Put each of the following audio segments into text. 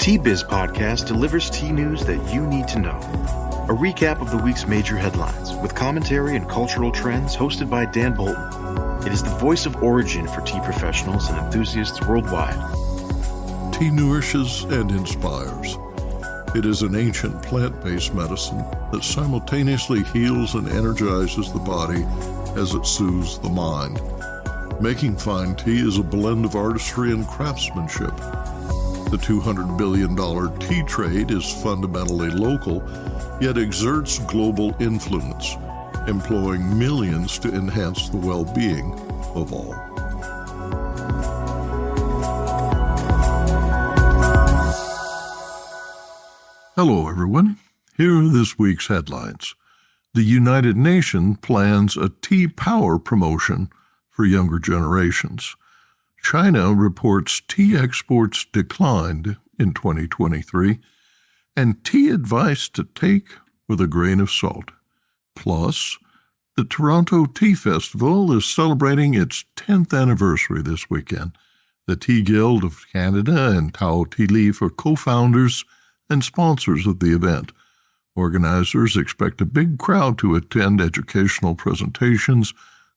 Tea Biz Podcast delivers tea news that you need to know. A recap of the week's major headlines with commentary and cultural trends hosted by Dan Bolton. It is the voice of origin for tea professionals and enthusiasts worldwide. Tea nourishes and inspires. It is an ancient plant-based medicine that simultaneously heals and energizes the body as it soothes the mind. Making fine tea is a blend of artistry and craftsmanship. The $200 billion tea trade is fundamentally local, yet exerts global influence, employing millions to enhance the well-being of all. Hello, everyone. Here are this week's headlines. The United Nations plans a tea power promotion for younger generations. China reports tea exports declined in 2023, and tea advice to take with a grain of salt. Plus, the Toronto Tea Festival is celebrating its 10th anniversary this weekend. The Tea Guild of Canada and Tao Tea Leaf are co-founders and sponsors of the event. Organizers expect a big crowd to attend educational presentations,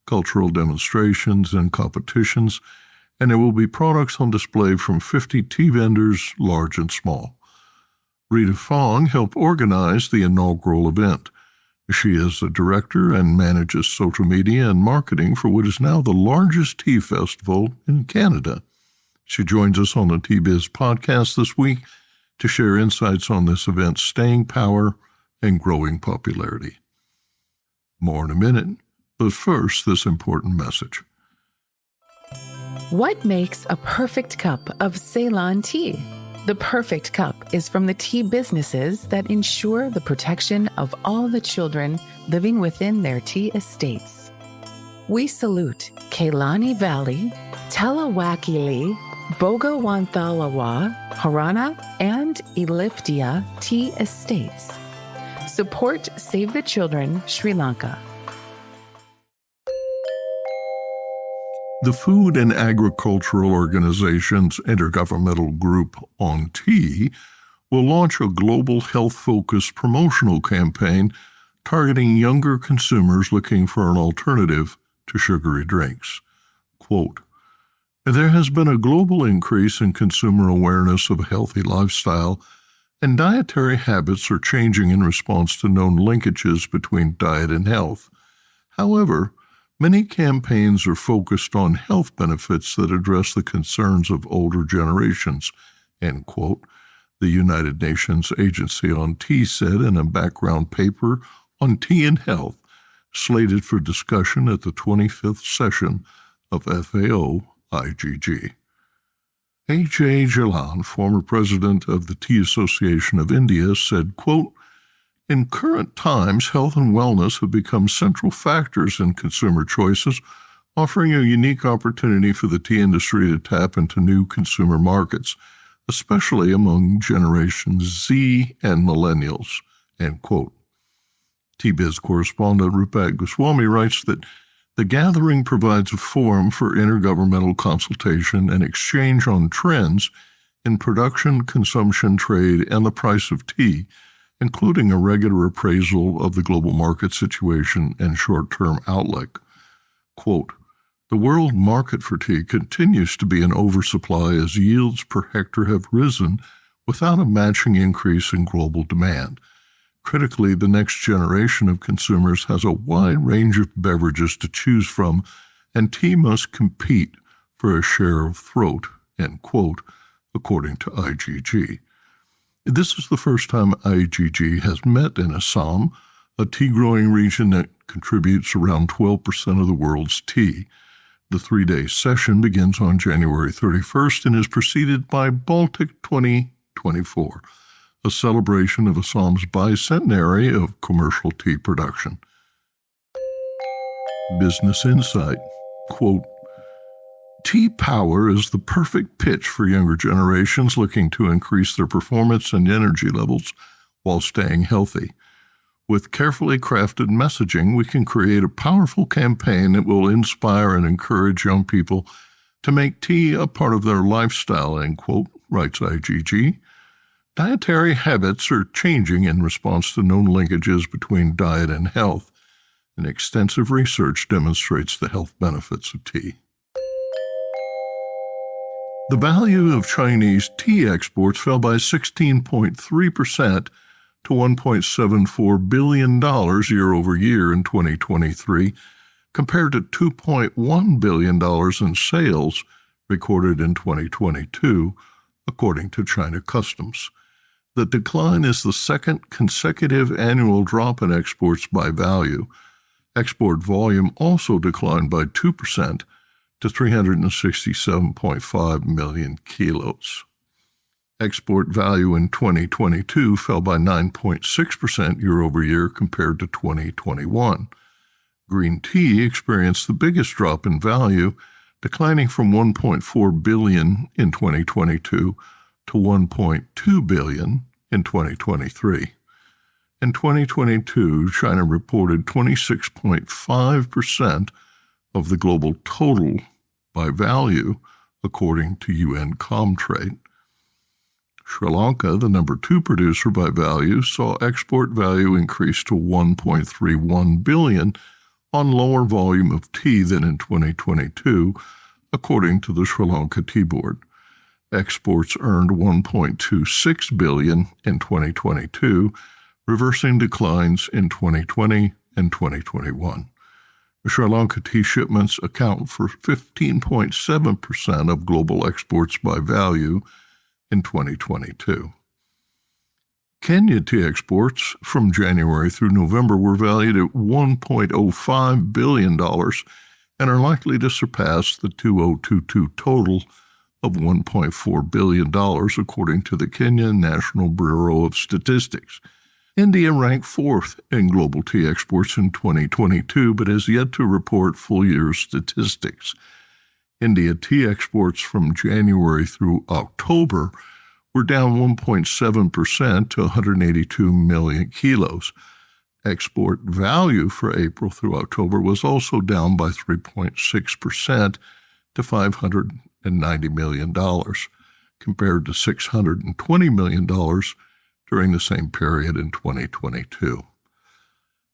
cultural demonstrations, and competitions, and there will be products on display from 50 tea vendors, large and small. Rita Fong helped organize the inaugural event. She is the director and manages social media and marketing for what is now the largest tea festival in Canada. She joins us on the Tea Biz podcast this week to share insights on this event's staying power and growing popularity. More in a minute, but first, this important message. What makes a perfect cup of Ceylon tea? The perfect cup is from the tea businesses that ensure the protection of all the children living within their tea estates. We salute Kailani Valley, Talawakili, Bogawanthalawa, Harana, and Elliptia Tea Estates. Support Save the Children, Sri Lanka. The Food and Agricultural Organization's Intergovernmental Group on Tea will launch a global health-focused promotional campaign targeting younger consumers looking for an alternative to sugary drinks. Quote, "There has been a global increase in consumer awareness of a healthy lifestyle, and dietary habits are changing in response to known linkages between diet and health. However, many campaigns are focused on health benefits that address the concerns of older generations," end quote, the United Nations Agency on Tea said in a background paper on tea and health, slated for discussion at the 25th session of FAO-IGG. H.A. Jalan, former president of the Tea Association of India, said, quote, "In current times, health and wellness have become central factors in consumer choices, offering a unique opportunity for the tea industry to tap into new consumer markets, especially among generations Z and millennials," end quote. Tea-Biz correspondent Rupak Goswami writes that the gathering provides a forum for intergovernmental consultation and exchange on trends in production, consumption, trade, and the price of tea, including a regular appraisal of the global market situation and short-term outlook. Quote, "The world market for tea continues to be an oversupply as yields per hectare have risen without a matching increase in global demand. Critically, the next generation of consumers has a wide range of beverages to choose from, and tea must compete for a share of throat," end quote, according to IGG. This is the first time IGG has met in Assam, a tea-growing region that contributes around 12% of the world's tea. The three-day session begins on January 31st and is preceded by Baltic 2024, a celebration of Assam's bicentenary of commercial tea production. Business Insight, quote, "Tea power is the perfect pitch for younger generations looking to increase their performance and energy levels while staying healthy. With carefully crafted messaging, we can create a powerful campaign that will inspire and encourage young people to make tea a part of their lifestyle," end quote, writes IGG. Dietary habits are changing in response to known linkages between diet and health, and extensive research demonstrates the health benefits of tea. The value of Chinese tea exports fell by 16.3% to $1.74 billion year over year in 2023, compared to $2.1 billion in sales recorded in 2022, according to China Customs. The decline is the second consecutive annual drop in exports by value. Export volume also declined by 2% to 367.5 million kilos. Export value in 2022 fell by 9.6% year over year compared to 2021. Green tea experienced the biggest drop in value, declining from $1.4 billion in 2022 to $1.2 billion in 2023. In 2022, China reported 26.5% of the global total by value, according to UN Comtrade. Sri Lanka, the number 2 producer by value, saw export value increase to $1.31 billion on lower volume of tea than in 2022, according to the Sri Lanka Tea Board. Exports earned $1.26 billion in 2022, reversing declines in 2020 and 2021. Sri Lanka tea shipments account for 15.7% of global exports by value in 2022. Kenya tea exports from January through November were valued at $1.05 billion and are likely to surpass the 2022 total of $1.4 billion, according to the Kenya National Bureau of Statistics. India ranked 4th in global tea exports in 2022, but has yet to report full-year statistics. India tea exports from January through October were down 1.7% to 182 million kilos. Export value for April through October was also down by 3.6% to $590 million, compared to $620 million during the same period in 2022.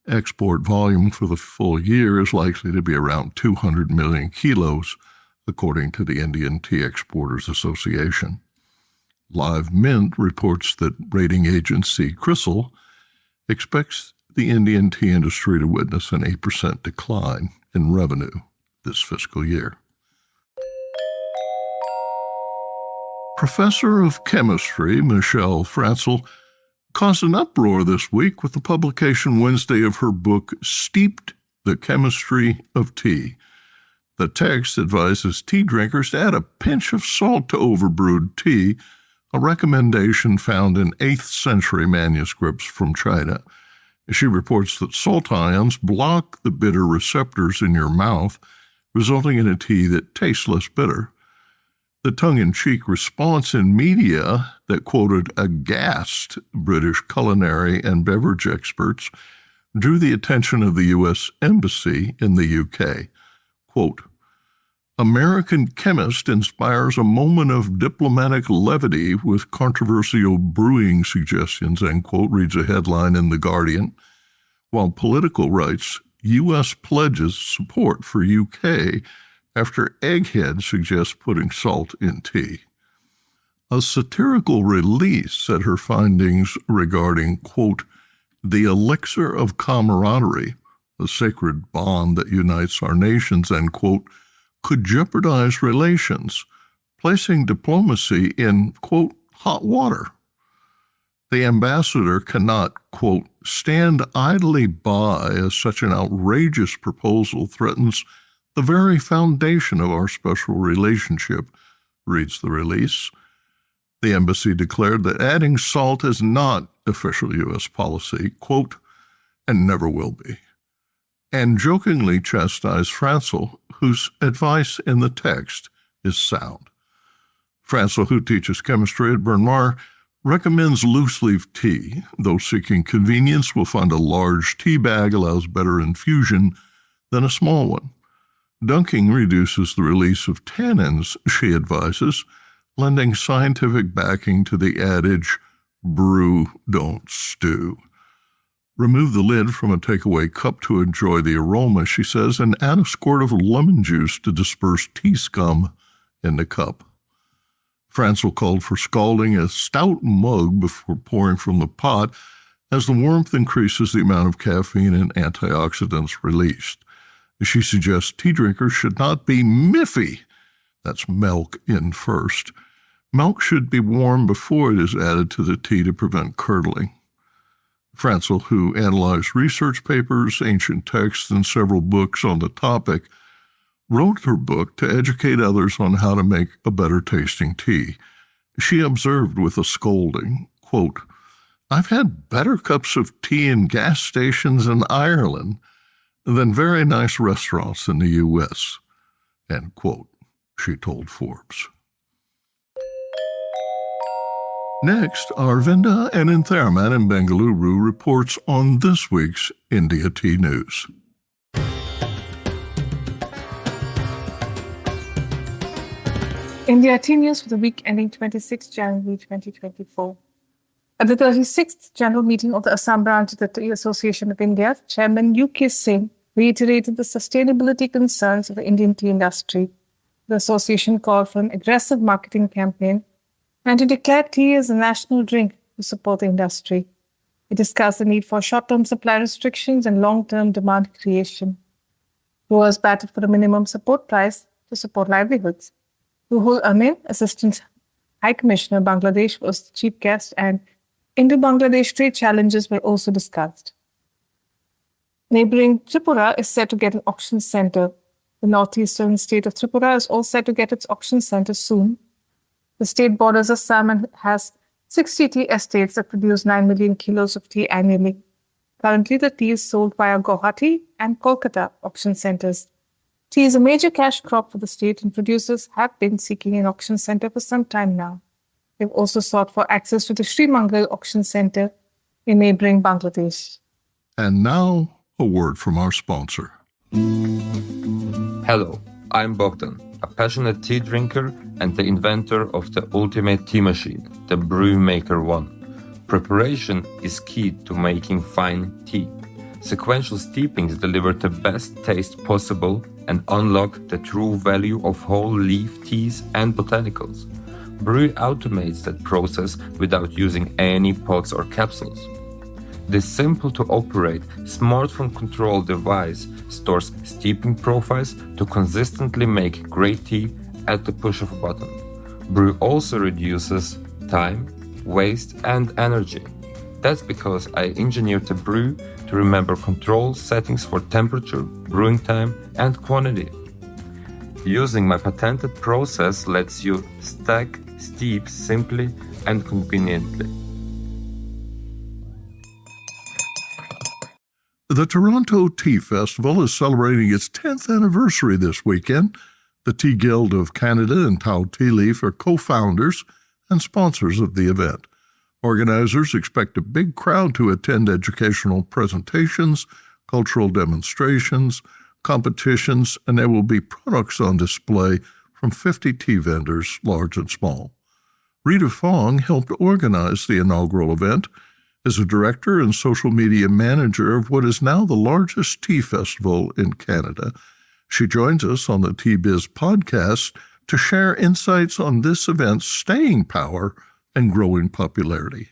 Export volume for the full year is likely to be around 200 million kilos, according to the Indian Tea Exporters Association. Live Mint reports that rating agency CRISIL expects the Indian tea industry to witness an 8% decline in revenue this fiscal year. Professor of Chemistry Michelle Francl caused an uproar this week with the publication Wednesday of her book, Steeped: The Chemistry of Tea. The text advises tea drinkers to add a pinch of salt to overbrewed tea, a recommendation found in 8th century manuscripts from China. She reports that salt ions block the bitter receptors in your mouth, resulting in a tea that tastes less bitter. The tongue-in-cheek response in media that quoted aghast British culinary and beverage experts drew the attention of the U.S. Embassy in the UK. Quote, American chemist inspires a moment of diplomatic levity with controversial brewing suggestions, end quote, reads a headline in The Guardian, while Political writes, U.S. pledges support for UK after Egghead suggests putting salt in tea. A satirical release said her findings regarding, quote, the elixir of camaraderie, the sacred bond that unites our nations, end quote, could jeopardize relations, placing diplomacy in, quote, hot water. The ambassador cannot, quote, stand idly by as such an outrageous proposal threatens the very foundation of our special relationship, reads the release. The embassy declared that adding salt is not official U.S. policy, quote, and never will be, and jokingly chastised Francl, whose advice in the text is sound. Francl, who teaches chemistry at Bryn Mawr, recommends loose-leaf tea. Those seeking convenience will find a large tea bag allows better infusion than a small one. Dunking reduces the release of tannins, she advises, lending scientific backing to the adage, brew, don't stew. Remove the lid from a takeaway cup to enjoy the aroma, she says, and add a squirt of lemon juice to disperse tea scum in the cup. Francel called for scalding a stout mug before pouring from the pot, as the warmth increases the amount of caffeine and antioxidants released. She suggests tea drinkers should not be miffy. That's milk in first. Milk should be warm before it is added to the tea to prevent curdling. Francel, who analyzed research papers, ancient texts, and several books on the topic, wrote her book to educate others on how to make a better-tasting tea. She observed with a scolding, quote, "I've had better cups of tea in gas stations in Ireland than very nice restaurants in the U.S., end quote, she told Forbes. Next, Arvinda Anantharman in Bengaluru reports on this week's India Tea News. India Tea News for the week ending 26 January 2024. At the 36th General Meeting of the Assam branch of the Tea Association of India, Chairman U.K. Singh reiterated the sustainability concerns of the Indian tea industry. The association called for an aggressive marketing campaign and to declare tea as a national drink to support the industry. It discussed the need for short-term supply restrictions and long-term demand creation. Growers battled for a minimum support price to support livelihoods. Ruhul Amin, Assistant High Commissioner, Bangladesh, was the chief guest, and Indo-Bangladesh trade challenges were also discussed. Neighboring Tripura is set to get an auction center. The northeastern state of Tripura is all set to get its auction center soon. The state borders Assam and has 60 tea estates that produce 9 million kilos of tea annually. Currently, the tea is sold via Guwahati and Kolkata auction centers. Tea is a major cash crop for the state, and producers have been seeking an auction center for some time now. They've also sought for access to the Sri Mangal auction center in neighboring Bangladesh. And now, a word from our sponsor. Hello, I'm Bogdan, a passionate tea drinker and the inventor of the ultimate tea machine, the Brew Maker 1. Preparation is key to making fine tea. Sequential steepings deliver the best taste possible and unlock the true value of whole leaf teas and botanicals. Brew automates that process without using any pots or capsules. This simple-to-operate, smartphone-controlled device stores steeping profiles to consistently make great tea at the push of a button. Brew also reduces time, waste, and energy. That's because I engineered the brew to remember control settings for temperature, brewing time, and quantity. Using my patented process lets you stack steep simply and conveniently. The Toronto Tea Festival is celebrating its 10th anniversary this weekend. The Tea Guild of Canada and Tao Tea Leaf are co-founders and sponsors of the event. Organizers expect a big crowd to attend educational presentations, cultural demonstrations, competitions, and there will be products on display from 50 tea vendors, large and small. Rita Fong helped organize the inaugural event as a director and social media manager of what is now the largest tea festival in Canada. She joins us on the Tea Biz podcast to share insights on this event's staying power and growing popularity.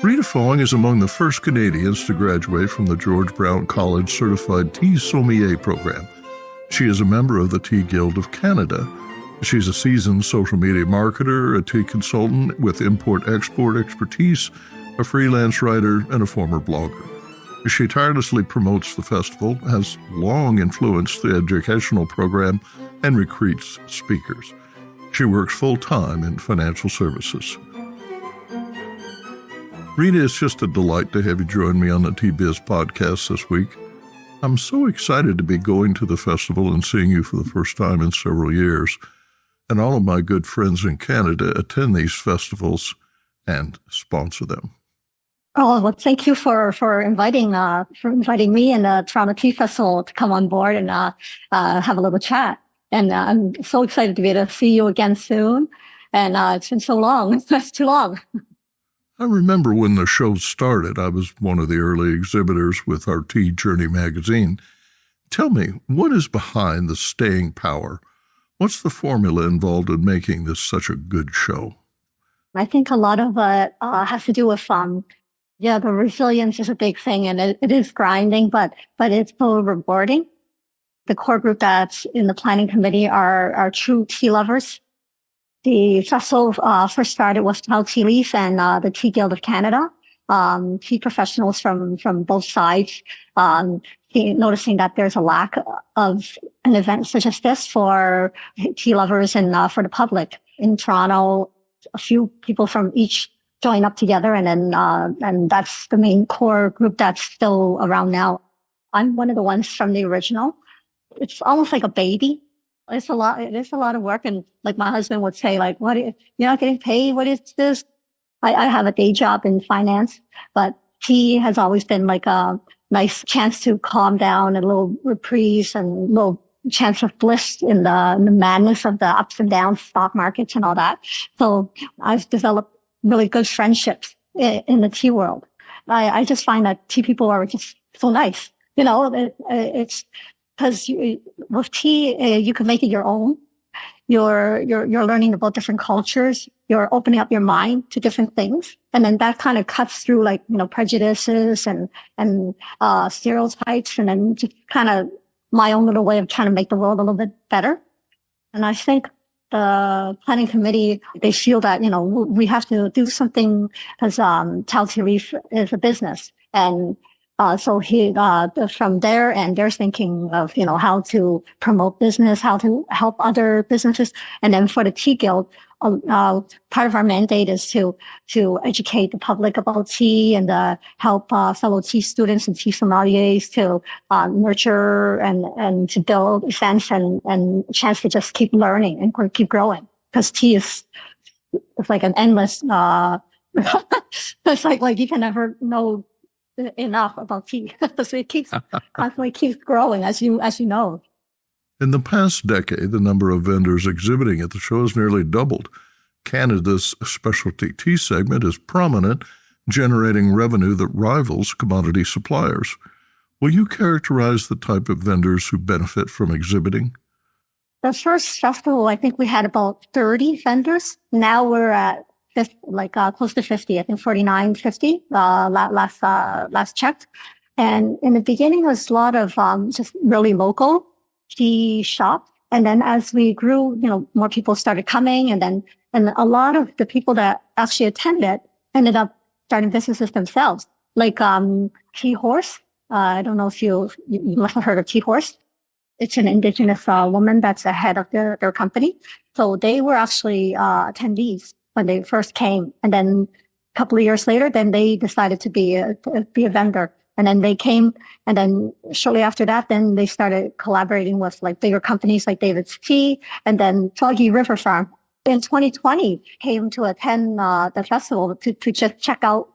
Rita Fong is among the first Canadians to graduate from the George Brown College Certified Tea Sommelier program. She is a member of the Tea Guild of Canada. She's a seasoned social media marketer, a tea consultant with import-export expertise, a freelance writer, and a former blogger. She tirelessly promotes the festival, has long influenced the educational program, and recruits speakers. She works full-time in financial services. Rita, it's just a delight to have you join me on the Tea Biz podcast this week. I'm so excited to be going to the festival and seeing you for the first time in several years. And all of my good friends in Canada attend these festivals and sponsor them. Oh, well, thank you for inviting me and the Toronto Tea Festival to come on board and have a little chat. And I'm so excited to be able to see you again soon. And it's been so long. That's too long. I remember when the show started, I was one of the early exhibitors with our Tea Journey magazine. Tell me, what is behind the staying power? What's the formula involved in making this such a good show? I think a lot of it has to do with the resilience is a big thing, and it is grinding, but it's so rewarding. The core group that's in the planning committee are true tea lovers. The festival first started with Tao Tea Leaf and the Tea Guild of Canada, tea professionals from both sides, noticing that there's a lack of an event such as this for tea lovers and for the public. In Toronto, a few people from each join up together, and then and that's the main core group that's still around now. I'm one of the ones from the original. It's almost like a baby. It's a lot. It is a lot of work, and like my husband would say, like, "What? You're not getting paid? What is this?" I have a day job in finance, but tea has always been like a nice chance to calm down, a little reprieve, and a little chance of bliss in the madness of the ups and downs, stock markets, and all that. So I've developed really good friendships in the tea world. I just find that tea people are just so nice. It's because with tea, you can make it your own. You're learning about different cultures. You're opening up your mind to different things. And then that kind of cuts through prejudices and stereotypes, and then just kind of my own little way of trying to make the world a little bit better. And I think the planning committee, they feel that, we have to do something because Tao Tea Leaf is a business. And so from there, and they're thinking of, how to promote business, how to help other businesses. And then for the Tea Guild, part of our mandate is to educate the public about tea and help fellow tea students and tea sommeliers to nurture and to build a sense and a chance to just keep learning and keep growing. Because tea it's like an endless, it's like you can never know enough about tea. So it constantly keeps growing, as you know. In the past decade, the number of vendors exhibiting at the show has nearly doubled. Canada's specialty tea segment is prominent, generating revenue that rivals commodity suppliers. Will you characterize the type of vendors who benefit from exhibiting? The first festival, I think we had about 30 vendors. Now we're at close to 50, I think 49, 50, last checked. And in the beginning, it was a lot of just really local tea shop. And then as we grew, more people started coming, and a lot of the people that actually attended ended up starting businesses themselves, like Tea Horse. I don't know if you must have heard of Tea Horse. It's an Indigenous woman that's the head of their company. So they were actually attendees when they first came. And then a couple of years later, then they decided to be a vendor. And then they came, and then shortly after that, then they started collaborating with bigger companies like David's Tea, and then Foggy River Farm. In 2020, came to attend the festival to just check out,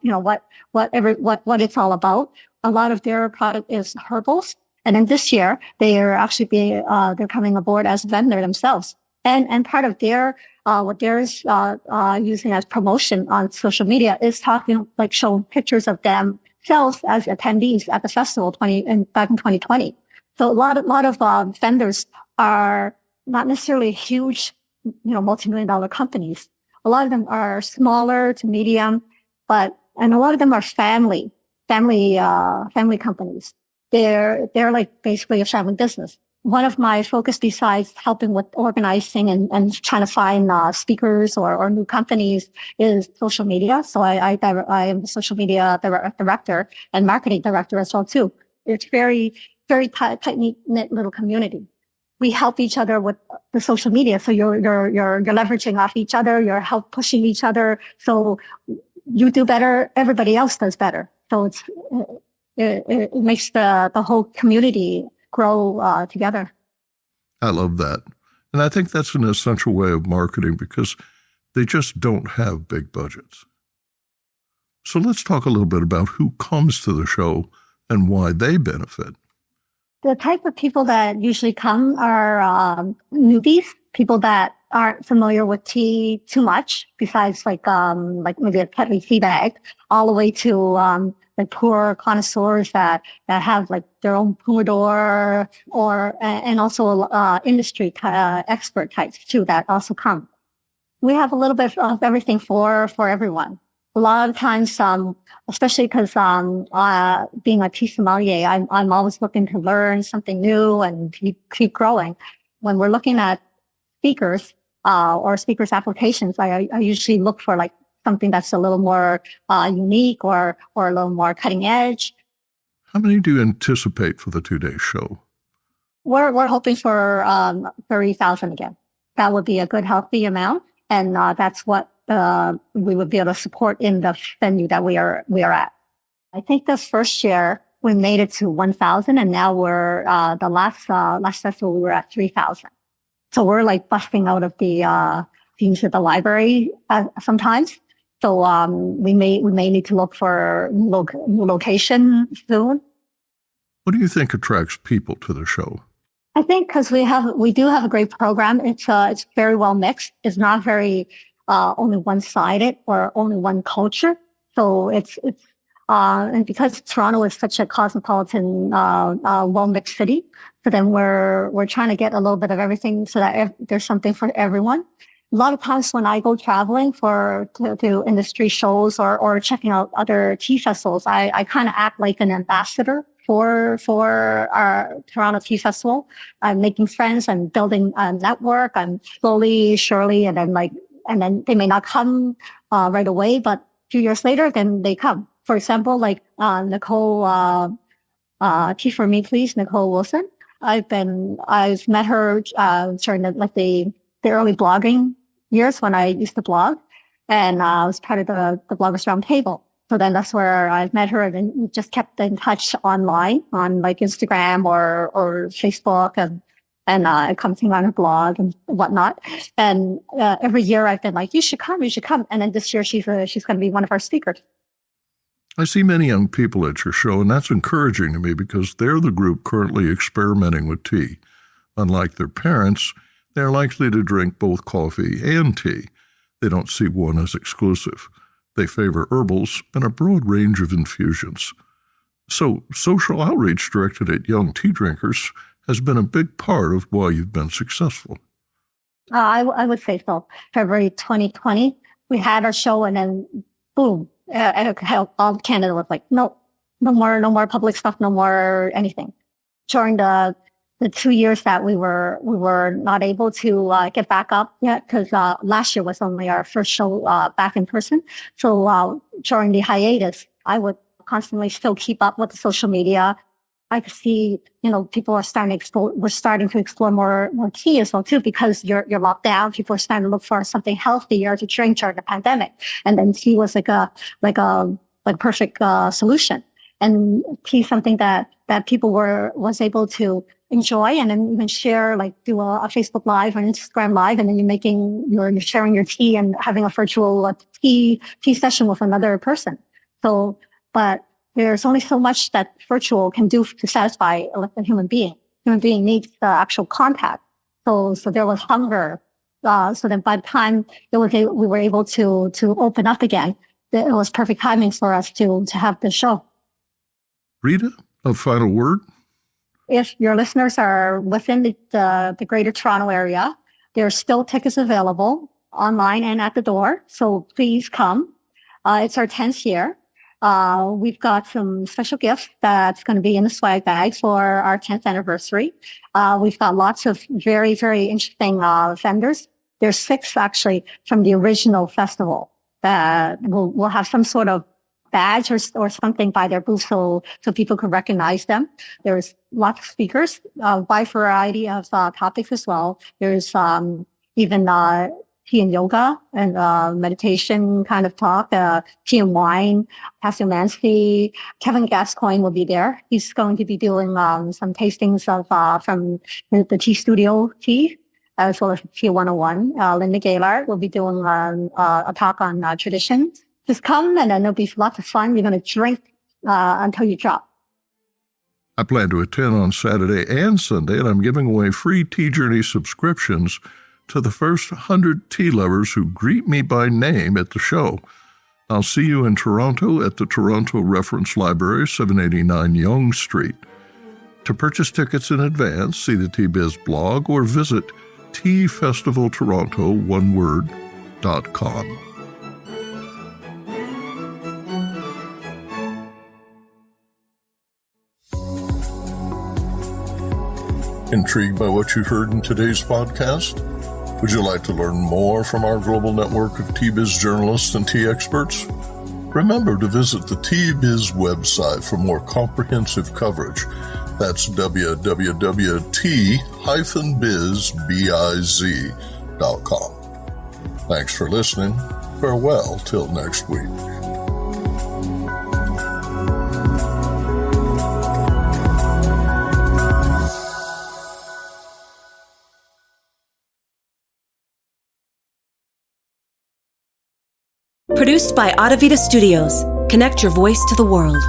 what it's all about. A lot of their product is herbals, and then this year they are actually they're coming aboard as a vendor themselves. And part of their what they're using as promotion on social media is showing pictures of themselves as attendees at the festival back in 2020. So a lot of vendors are not necessarily huge, multi-million-dollar companies. A lot of them are smaller to medium, and a lot of them are family companies. They're like basically a family business. One of my focus, besides helping with organizing and trying to find speakers or new companies, is social media. So I am the social media director and marketing director as well too. It's very, very tight-knit little community. We help each other with the social media. So you're leveraging off each other. You're help pushing each other. So you do better, everybody else does better. So it makes the whole community grow together. I love that. And I think that's an essential way of marketing because they just don't have big budgets. So let's talk a little bit about who comes to the show and why they benefit. The type of people that usually come are newbies, people that aren't familiar with tea too much, besides like maybe a Tetley tea bag, all the way to like poor connoisseurs that have like their own pomodoro, and also industry expert types too that also come. We have a little bit of everything for everyone. A lot of times, especially because being a tea sommelier, I'm always looking to learn something new and keep growing. When we're looking at speakers or speakers applications, I usually look for like something that's a little more unique or a little more cutting edge. How many do you anticipate for the 2-day show? We're hoping for 30,000 again. That would be a good healthy amount, and that's what we would be able to support in the venue that we are at. I think this first year we made it to 1,000, and now we're the last festival we were at 3,000. So we're like busting out of the into the library sometimes. So we may need to look for new location soon. What do you think attracts people to the show? I think because we do have a great program. It's very well mixed. It's not very only one-sided or only one culture. So it's and because Toronto is such a cosmopolitan, well-mixed city, so then we're trying to get a little bit of everything so that there's something for everyone. A lot of times when I go traveling to industry shows or checking out other tea festivals, I kind of act like an ambassador for our Toronto Tea Festival. I'm making friends, I'm building a network, I'm slowly, surely, and then they may not come right away, but a few years later, then they come. For example, like Nicole, Tea for Me, Please, Nicole Wilson. I've met her during the early blogging years when I used to blog, and I was part of the Bloggers Roundtable. So then that's where I met her, and then just kept in touch online on like Instagram or Facebook, and commenting on her blog and whatnot. And every year I've been like, you should come. And then this year she's going to be one of our speakers. I see many young people at your show, and that's encouraging to me because they're the group currently experimenting with tea. Unlike their parents, they're likely to drink both coffee and tea. They don't see one as exclusive. They favor herbals and a broad range of infusions. So social outreach directed at young tea drinkers has been a big part of why you've been successful. I would say so. February 2020, we had our show, and then boom, all Canada was like, no more public stuff, no more anything. During the 2 years that we were not able to get back up yet, because last year was only our first show back in person. So during the hiatus, I would constantly still keep up with the social media. I could see, people are we're starting to explore more tea as well too, because you're locked down. People are starting to look for something healthier to drink during the pandemic. And then tea was like a perfect solution. And tea is something that people was able to enjoy, and then even share, like do a Facebook Live or Instagram Live, and then you're sharing your tea and having a virtual tea session with another person. So, but there's only so much that virtual can do to satisfy a human being. Human being needs the actual contact. So there was hunger. So then by the time we were able to open up again, it was perfect timing for us to have the show. Rita, a final word? If your listeners are within the Greater Toronto area, there are still tickets available online and at the door. So please come. It's our 10th year. We've got some special gifts that's going to be in the swag bag for our 10th anniversary. We've got lots of very, very interesting vendors. There's 6 actually from the original festival that will have some sort of badge or something by their booth so people can recognize them. There's lots of speakers, a wide variety of topics as well. There's even tea and yoga and meditation kind of talk, tea and wine, Pastor Mansky. Kevin Gascoigne will be there. He's going to be doing some tastings of from the Tea Studio tea, as well as Tea 101. Linda Gaylard will be doing a talk on traditions just come and then it'll be lots of fun. You're going to drink until you drop. I plan to attend on Saturday and Sunday, and I'm giving away free Tea Journey subscriptions to the first 100 tea lovers who greet me by name at the show. I'll see you in Toronto at the Toronto Reference Library, 789 Yonge Street. To purchase tickets in advance, see the Tea Biz blog or visit teafestivaltoronto.com. Intrigued by what you heard in today's podcast? Would you like to learn more from our global network of Tea Biz journalists and tea experts? Remember to visit the Tea Biz website for more comprehensive coverage. That's www.tea-biz.com. Thanks for listening. Farewell till next week. Produced by Adavita Studios. Connect your voice to the world.